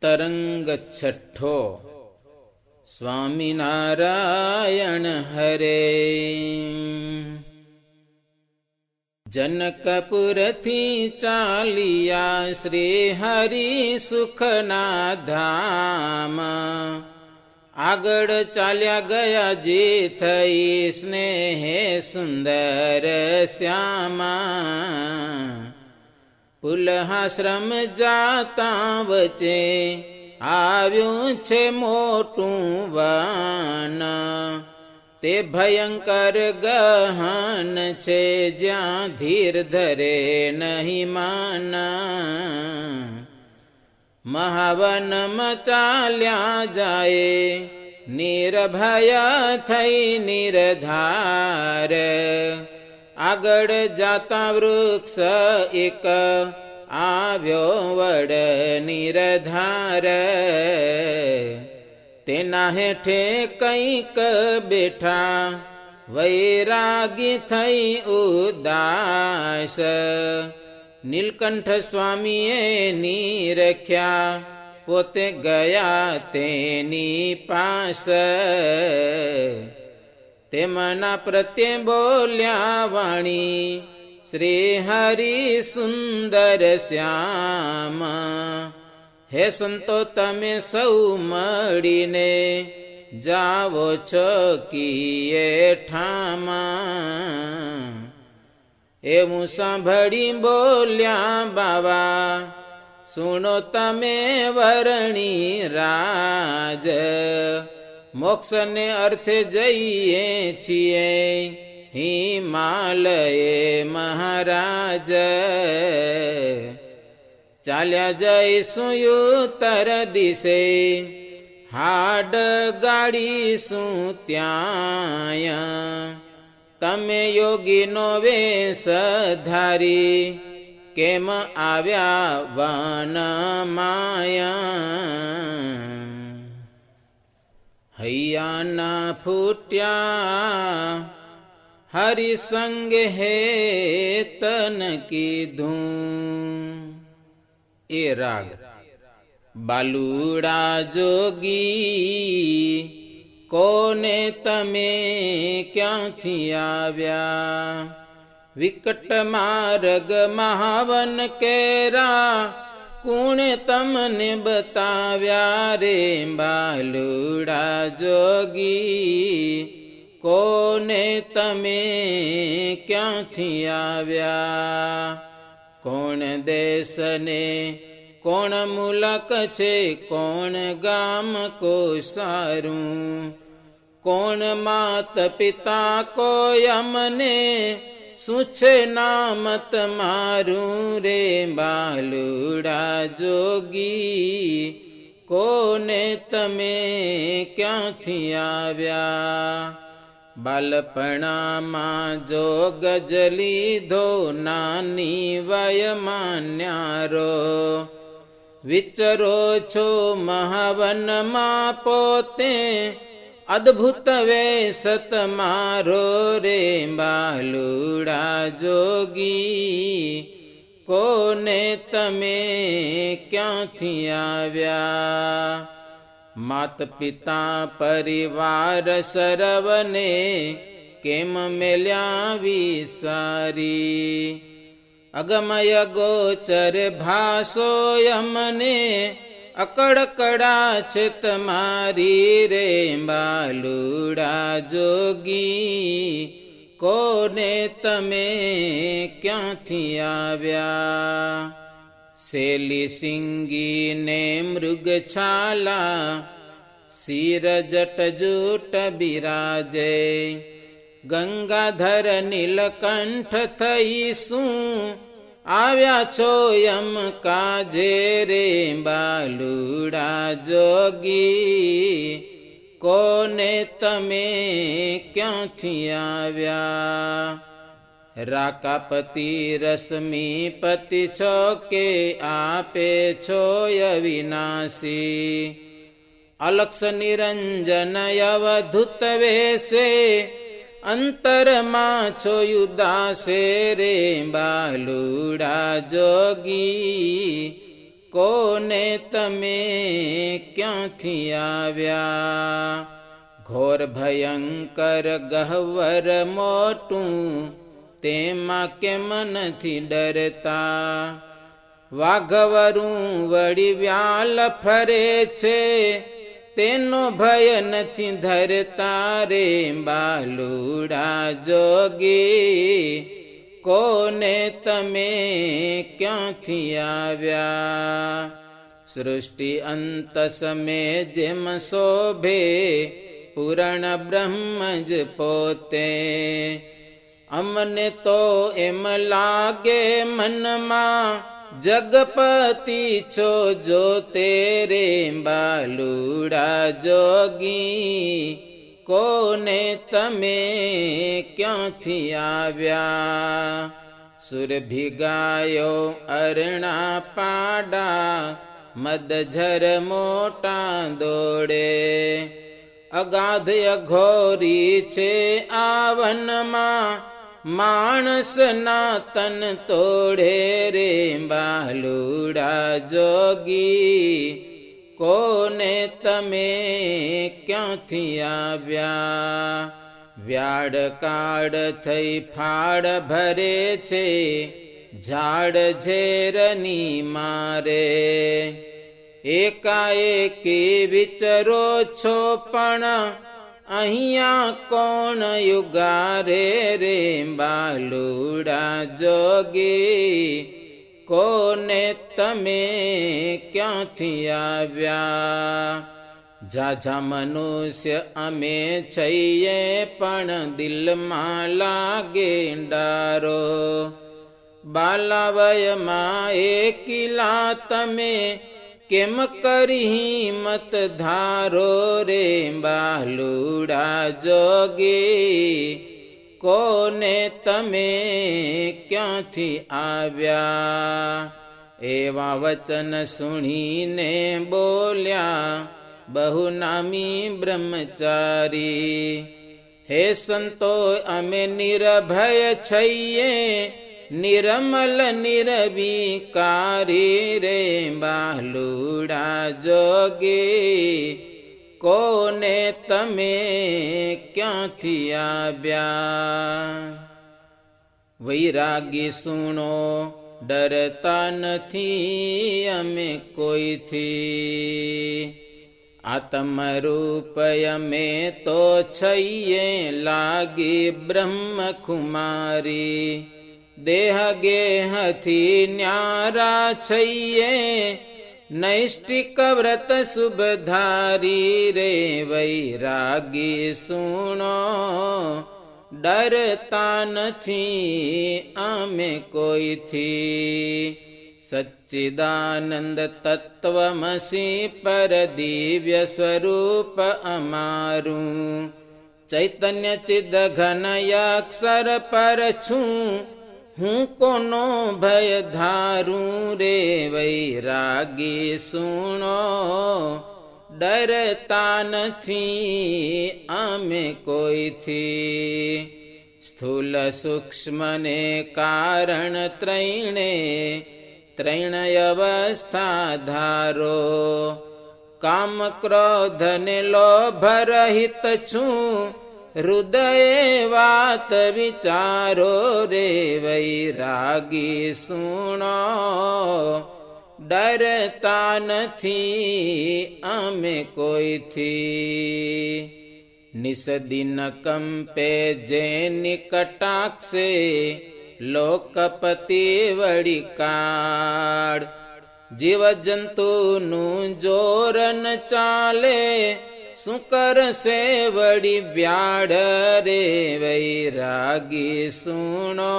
તરંગ છઠ્ઠો. સ્વામિનારાયણ હરે. જનકપુરથી ચાલિયા શ્રી હરિ સુખના ધામ. આગળ ચાલ્યા ગયા જે થઈ સ્નેહે સુંદર શ્યામા. પુલહાશ્રમ જાતા વચ્ચે આવ્યું છે મોટું વન. તે ભયંકર ગહન છે જ્યાં ધીર ધરે નહીં માન. મહાવનમાં ચાલ્યા જાય નિર્ભય થઈ નિર્ધાર. આગળ જાતા વૃક્ષ એક આવ્યો વડ નિર્ધાર. તેના હેઠે કંઈક બેઠા વૈરાગી થઈ ઉદાસ. નીલકંઠ સ્વામીએ નિરખ્યા પોતે ગયા તેની પાસ. તેમના પ્રત્યે બોલ્યા વાણી શ્રી હરિ સુંદર શ્યામ. હે સંતો તમે સૌ મળીને જાવો છો કીએ ઠામા. એવું સાંભળી બોલ્યા બાવા સુણો તમે વરણી રાજ. મોક્ષને અર્થે જઈએ છીએ હિમાલયે મહારાજ. ચાલ્યા જઈશું ઉત્તર દિશે હાડ ગાડીશું ત્યાં. તમે યોગીનો વેશ ધારી કેમ આવ્યા વન માયા. હૈયાના ફૂટ્યા હરિસંગ હે તન કીધું. એ રાગ બાલુડા જોગી કોને તમે ક્યાંથી આવ્યા. વિકટ માર્ગ મહાવન કેરા કુણે તમને બતાવ્યા રે. બાલુડા જોગી કોને તમે ક્યાંથી આવ્યા. કોણ દેશને કોણ મુલક છે કોણ ગામ કો સારું. કોણ માત પિતા કોઈ અમને શું છે નામ તમારું રે. બાલુડા જોગી કોને તમે ક્યાંથી આવ્યા. બાલપણામાં જોગ જ લીધો નાની વયમાં ન્યારો. વિચરો છો મહાવનમાં પોતે અદ્ભુત વેશ તમારો રે. બાલુડા જોગી કોને તમે ક્યાંથી આવ્યા. માત પિતા પરિવાર સર્વને કેમ મેલ્યા વિસારી. અગમય ગોચર ભાસો યમને અકડકડા છે તમારી રે. બાલુડા જોગી કોને તમે ક્યાંથી આવ્યા. શેલી સિંગીને મૃગછાલા શિર જટ જૂટ બિરાજે. ગંગાધર નીલકંઠ થઈ શું આવ્યા છો યમ કાજે રે. બાલુડા જોગી કોને તમે ક્યાંથી આવ્યા. રાકાપતિ રશ્મિપતિ છો કે આપે છો અવિનાશી. અલક્ષ નિરંજન અવધૂત વેશે અંતરમાં છો ઉદાસે રે. બાલુડા જોગી કોને તમે ક્યાંથી આવ્યા? ઘોર ભયંકર ગહ્વર મોટું, તેમાં કેમ નથી ડરતા? વાઘવરું વળી વ્યાલ ફરે છે, તેનો ભય નથી ધરતા રે બાલુડા જોગી, કોને તમે ક્યાંથી આવ્યા? સૃષ્ટિ અંત સમે જેમ શોભે, પૂરણ બ્રહ્મ જ પોતે. અમને તો એમ લાગે મનમાં, જગપતિ છો જો તેરે બાલુડા જોગી, કોને તમે ક્યાંથી આવ્યા? સુરભી ગાયો અરણા પાડા, મદઝર મોટા દોડે. અગાધ અઘોરી છે આ વનમાં, માણસના તન તોડે રે બાલુડા જોગી, કોને તમે ક્યાંથી આવ્યા? વ્યાડ કાળ થઈ ફાળ ભરે છે, ઝાડ ઝેરની મારે. એકાએકી વિચરો છો પણ, અહીંયા કોણ યુગારે રે બાલુડા જોગી, કોને તમે ક્યાંથી આવ્યા? ઝાઝા મનુષ્ય અમે છીએ, પણ દિલમાં લાગે ડારો. બાલાવયમાં એકલા તમે, કેમ કરી હિંમત ધારો રે બાલુડા જોગી, કોને તમે ક્યાંથી આવ્યા? એવા વચન સુણીને બોલ્યા બહુ નામી બ્રહ્મચારી. હે સંતો અમે નિર્ભય છીએ, નિર્મલ નિર્વિકારી રે બાલુડા જોગી, કોને તમે ક્યાંથી આવ્યા? વૈરાગી સુણો ડરતા નથી અમે કોઈથી, આત્મરૂપ અમે તો છીએ લાગી બ્રહ્મકુમારી. દેહ ગેહથી ન્યારા છીએ, નૈષ્ટિક વ્રત શુભધારી રે વૈરાગી સુણો ડરતા નથી અમે કોઈથી. સચ્ચિદાનંદ તત્વમસી પર દિવ્ય સ્વરૂપ અમારું, ચૈતન્ય ચિદ ઘન અક્ષર પર છું, હું કોનો ભય ધારું રે વૈરાગી સુણો ડરતા નથી અમે કોઈથી. સ્થૂલ સૂક્ષ્મ ને કારણ ત્રણે, ત્રણેય અવસ્થા ધારો. કામ ક્રોધ ને લોભ રહિત છું, હૃદયે વાત વિચારો રે વૈરાગી સુણો ડરતા નથી અમે કોઈથી. નિસદિન કંપે જેની કટાક્ષે, લોકપતિ વળી કાળ. જીવ જંતુનું જોર ન ચાલે, શું કરશે વળી વ્યાડ રે વૈરાગી સુણો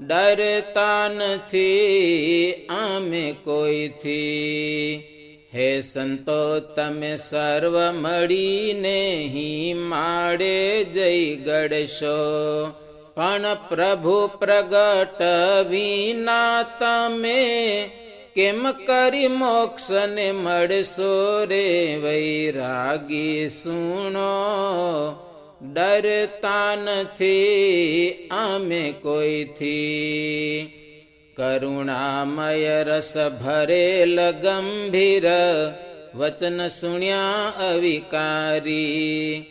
ડરતા નથી અમે કોઈથી. હે સંતો તમે સર્વ મળીને હિમાડે જઈ ગળશો, પણ પ્રભુ પ્રગટ વિના તમે કેમ કરી મોક્ષને મળશો રે વૈરાગી સુણો ડરતા નથી અમે કોઈથી. કરુણામય રસ ભરેલ ગંભીર વચન સુણ્યા અવિકારી.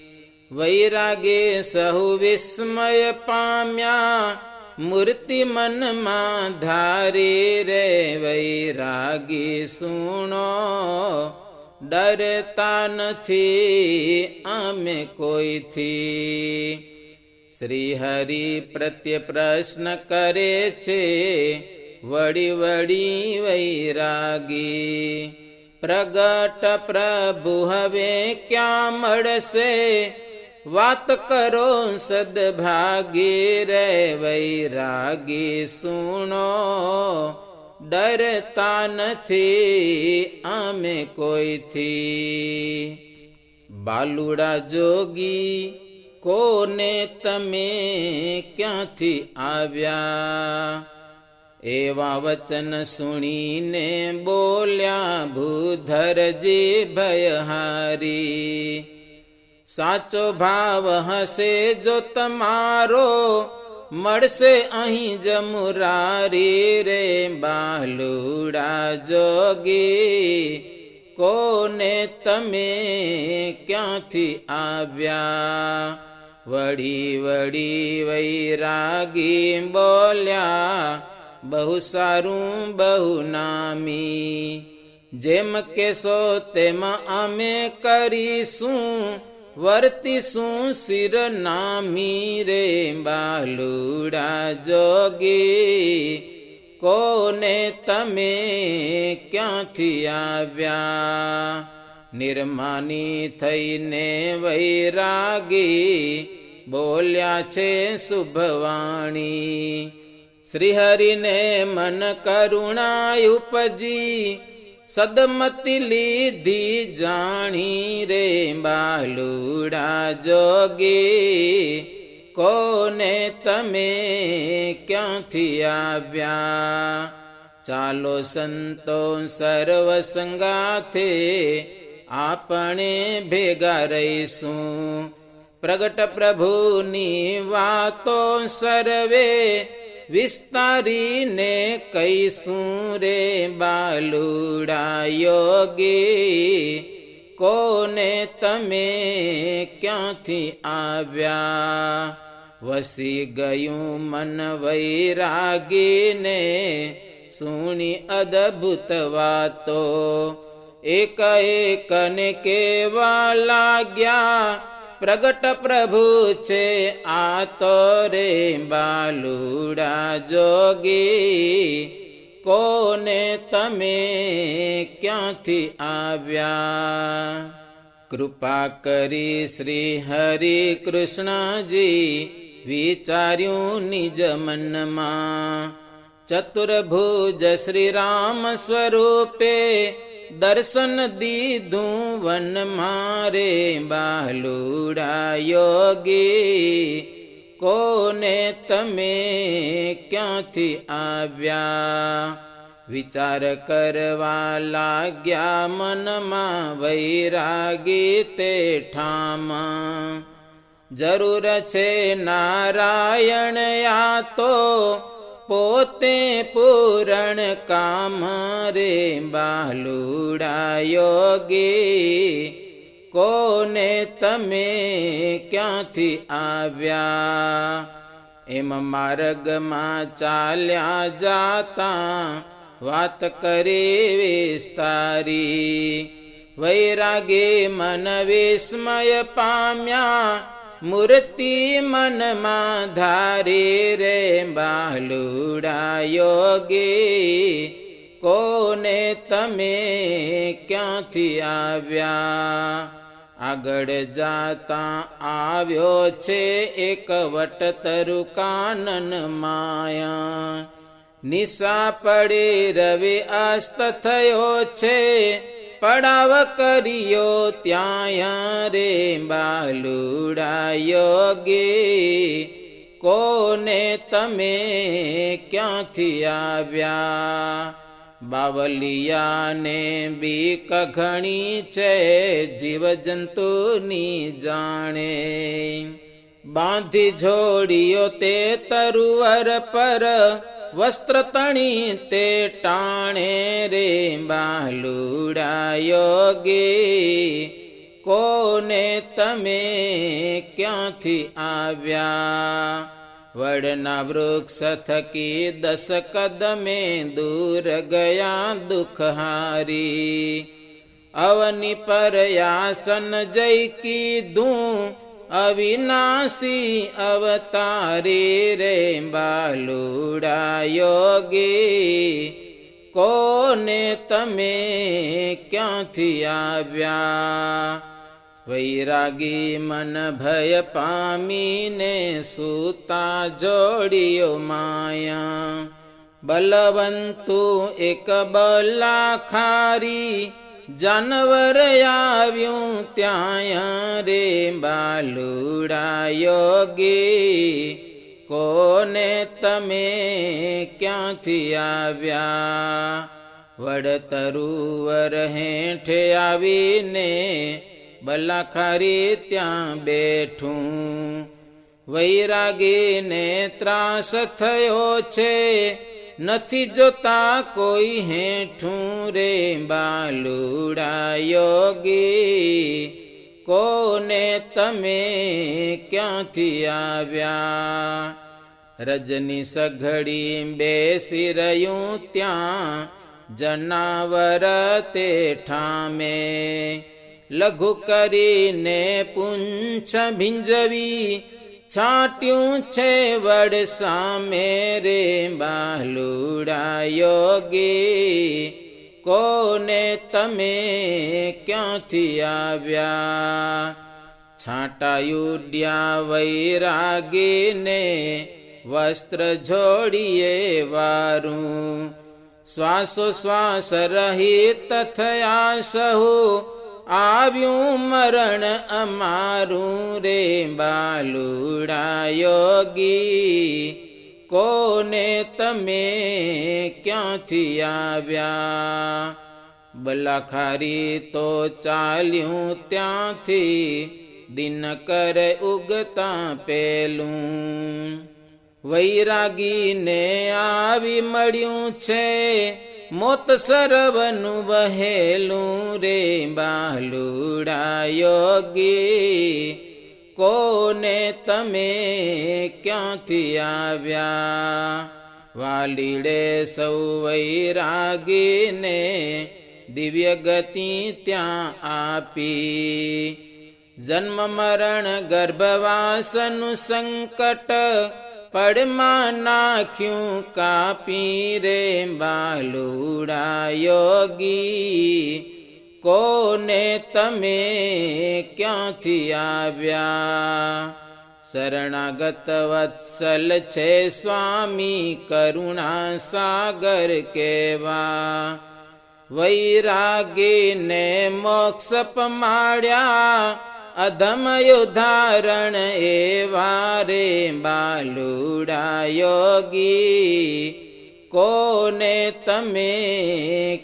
વૈરાગે સહુ વિસ્મય પામ્યા મૂર્તિ મનમાં ધારી રે. વૈરાગી સુણો ડરતા નથી અમે કોઈથી. શ્રી હરિ પ્રત્યે પ્રશ્ન કરે છે વળી વળી વૈરાગી. પ્રગટ પ્રભુ હવે ક્યાં મળશે વાત કરો સદભાગી રે. વૈરાગી સુણો ડરતા નથી અમે કોઈથી. બાલુડા જોગી કોને તમે ક્યાંથી આવ્યા. એવા વચન સુણીને બોલ્યા ભૂધરજી ભયહારી. સાચો ભાવ હશે જો તમારો મળશે અહીં જ મુરારી રે. બાલુડા જોગી કોને તમે ક્યાંથી આવ્યા. વળી વળી વૈરાગી બોલ્યા બહુ સારું બહુ નામી. જેમ કેશો તેમ અમે કરીશું વર્તીશું શિર નામી રે. બાલુડા જોગી કોને તમે ક્યાંથી આવ્યા. નિર્માની થઈને વૈરાગી બોલ્યા છે શુભવાણી. શ્રીહરિને મન કરુણા ઉપજી સદમતિ લીધી જાણી રે. બાલુડા જોગી કોને તમે ક્યાંથી આવ્યા. ચાલો સંતો સર્વ સંગાથે આપણે ભેગા રહીશું. પ્રગટ પ્રભુની વાતો સર્વે વિસ્તારીને કહીશું રે. બાલુડા યોગી કોને તમે ક્યાંથી આવ્યા. વસી ગયું મન વૈરાગીને સુણી અદભુત વાતો. એક એકને કેવા લાગ્યા પ્રગટ પ્રભુ છે આ તો રે. બાલુડા જોગી કોને તમે ક્યાંથી આવ્યા. કૃપા કરી શ્રી હરિ કૃષ્ણજી વિચાર્યું નિજ મનમાં. ચતુર્ભુજ શ્રી રામ સ્વરૂપે દર્શન દીધું વન મારે. બાલુડા યોગી કોને તમે ક્યાંથી આવ્યા. વિચાર કરવા લાગ્યા મનમાં વૈરાગી તે ઠામ. જરૂર છે નારાયણ આ તો પોતે પૂરણ કામ રે. બાલુડા યોગી કોને તમે ક્યાંથી આવ્યા. એમ માર્ગમાં ચાલ્યા જાતા વાત કરી વિસ્તારી. વૈરાગી મન વિસ્મય પામ્યા મૂર્તિ મનમાં ધારી રે. બાલુડા યોગી કોને તમે ક્યાંથી આવ્યા. આગળ જાતા આવ્યો છે એક વટતરુ કાનન માયા. નિશા પડી રવિ અસ્ત થયો છે પડાવ કર્યો ત્યાં રે. બાલુડા યોગી કોને તમે ક્યાંથી આવ્યા. બાવલિયાને બીક ઘણી છે જીવજંતુની જાણે. બાંધી જોડિયો તે તરુવર પર વસ્ત્ર તણી તે ટાણે રે બાલુડા યોગી, કોને તમે ક્યાંથી આવ્યા? વડના વૃક્ષ થકી 10 કદમે દૂર ગયા દુઃખ હારી, અવની પર આસન જઈ કીધું અવિનાશી અવતારી રે બાલુડા યોગી, કોને તમે ક્યાંથી આવ્યા? વૈરાગી મન ભય પામીને સૂતા જોડિયો માયા, બલવંતુ એક બલાખારી જાનવર આવ્યું ત્યાં રે બાલુડા યોગી, કોને તમે ક્યાંથી આવ્યા? વડ તરુવર હેઠે આવીને બલાખારી ત્યાં બેઠું, વૈરાગીને ત્રાસ થયો છે નથી જોતા કોઈ હેઠું રે બાલુડા યોગી, કોને તમે ક્યાંથી આવ્યા? રજની સઘળી બેસી રહ્યું ત્યાં જનાવર તે ઠામે, લઘુ કરીને પૂંછ ભીંજવી છાંટ્યું છે વડ સામે રે બાલુડા યોગી, કોને તમે ક્યાંથી આવ્યા? છાંટાયુડ્યા વૈરાગીને વસ્ત્ર જોડીએ વારું, શ્વાસોશ્વાસ રહિત થયા સહુ આવ્યું મરણ અમારું રે બાલુડા યોગી, કોને તમે ક્યાંથી આવ્યા? બલાખારી તો ચાલ્યું ત્યાંથી દિનકર ઉગતા પેલું, વૈરાગીને આવી મળ્યું છે મોત સરવનું વહેલું રે બાલુડા યોગી, કોને તમે ક્યાંથી આવ્યા? વાલીડે સૌ વૈરાગીને દિવ્ય ગતિ ત્યાં આપી, જન્મ મરણ ગર્ભવાસનું સંકટ પડમાં નાખ્યું કાપી રે બાલુડા યોગી, કોને તમે ક્યાંથી આવ્યા? શરણાગત વત્સલ છે સ્વામી કરુણા સાગર કેવા, વૈરાગીને મોક્ષ પમાડ્યા અધમયુધારણ એવા રે બાલુડા યોગી, કોને તમે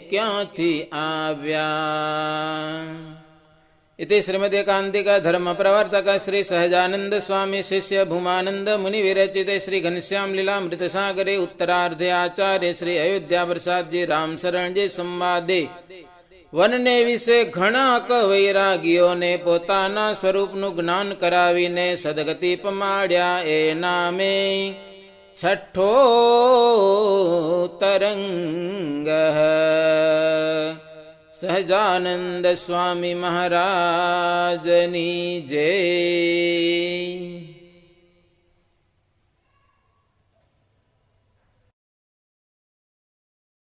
ક્યાંથી આવ્યા? इति श्रीमदेकान्तिका धर्म प्रवर्तक श्री सहजानंद स्वामी शिष्य भूमानंद मुनि विरचित श्री घनश्याम लीलामृत सागरे उत्तरार्धे आचार्य श्री अयोध्या प्रसाद जी राम शरण जी संवादे વનને વિશે ઘણા વૈરાગીઓને પોતાના સ્વરૂપનું જ્ઞાન કરાવીને સદગતિ પમાડ્યા એ નામે છઠ્ઠો તરંગ. સહજાનંદ સ્વામી મહારાજની જય.